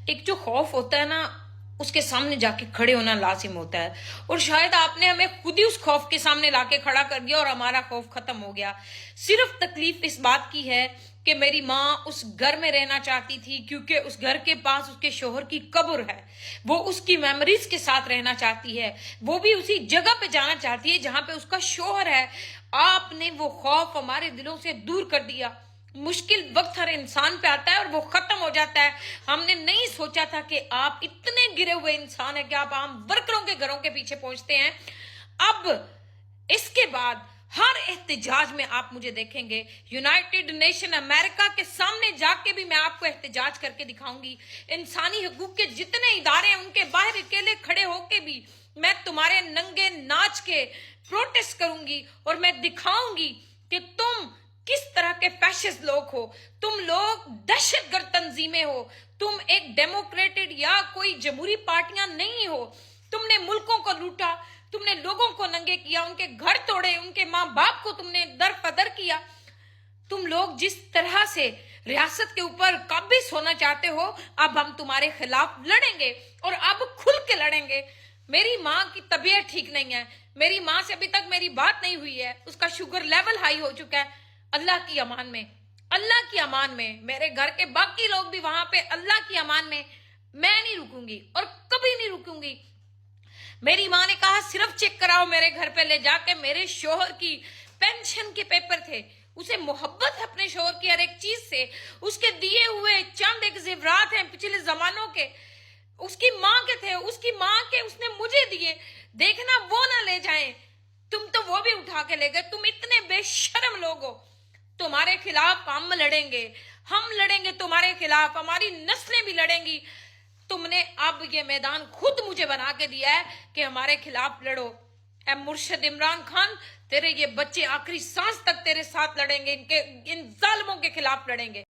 एक जो खौफ होता है ना, उसके सामने जाके खड़े होना लाजिम होता है। और शायद आपने हमें खुद ही उस खौफ के सामने लाके खड़ा कर दिया और हमारा खौफ खत्म हो गया। सिर्फ तकलीफ इस बात की है कि मेरी माँ उस घर में रहना चाहती थी, क्योंकि उस घर के पास उसके शोहर की कब्र है। वो उसकी मेमोरीज के साथ रहना चाहती है, वो भी उसी जगह पे जाना चाहती है जहां पे उसका शोहर है। आपने वो खौफ हमारे दिलों से दूर कर दिया। मुश्किल वक्त हर इंसान पे आता है और वो खत्म हो जाता है। हमने नहीं सोचा था कि आप इतने गिरे हुए इंसान हैं कि आप आम वर्करों के घरों के पीछे पहुंचते हैं। अब इसके बाद हर एहतजाज में आप मुझे देखेंगे। यूनाइटेड नेशन अमेरिका के सामने जाके भी मैं आपको एहतजाज करके दिखाऊंगी। इंसानी हकूक के जितने इदारे हैं उनके बाहर अकेले खड़े होके भी मैं तुम्हारे नंगे नाच के प्रोटेस्ट करूंगी और मैं दिखाऊंगी कि तुम किस तरह के फैशिस्ट लोग हो। तुम लोग दहशतगर्द तंजीमें हो। तुम एक डेमोक्रेटेड या कोई जमहूरी पार्टियां नहीं हो। तुमने मुल्कों को लूटा, तुमने लोगों को नंगे किया, उनके घर तोड़े, उनके माँ बाप को तुमने दरफदर किया। तुम लोग जिस तरह से रियासत के ऊपर काबिज होना चाहते हो, अब हम तुम्हारे खिलाफ लड़ेंगे और अब खुल के लड़ेंगे। मेरी माँ की तबीयत ठीक नहीं है, मेरी माँ से अभी तक मेरी बात नहीं हुई है, उसका शुगर लेवल हाई हो चुका है। अल्लाह की अमान में, अल्लाह की अमान में, मेरे घर के बाकी लोग भी वहां पे अल्लाह की अमान में। मैं नहीं रुकूंगी और कभी नहीं रुकूंगी। मेरी माँ ने कहा सिर्फ चेक कराओ मेरे घर पे ले जाके। मेरे शोहर की पेंशन के पेपर थे, उसे मोहब्बत है अपने शोहर की हर एक चीज से। उसके दिए हुए चंद एक जेवरात हैं पिछले जमानों के, उसकी माँ के थे, उसकी माँ के उसने मुझे दिए। देखना वो ना ले जाएं। तुम तो वो भी उठा के ले गए। तुम इतने बेशर्म लोग हो। तुम्हारे खिलाफ हम लड़ेंगे तुम्हारे खिलाफ, हमारी नस्लें भी लड़ेंगी। तुमने अब ये मैदान खुद मुझे बना के दिया है कि हमारे खिलाफ लड़ो। ए मुर्शिद इमरान खान, तेरे ये बच्चे आखिरी सांस तक तेरे साथ लड़ेंगे, इन जालिमों के खिलाफ लड़ेंगे।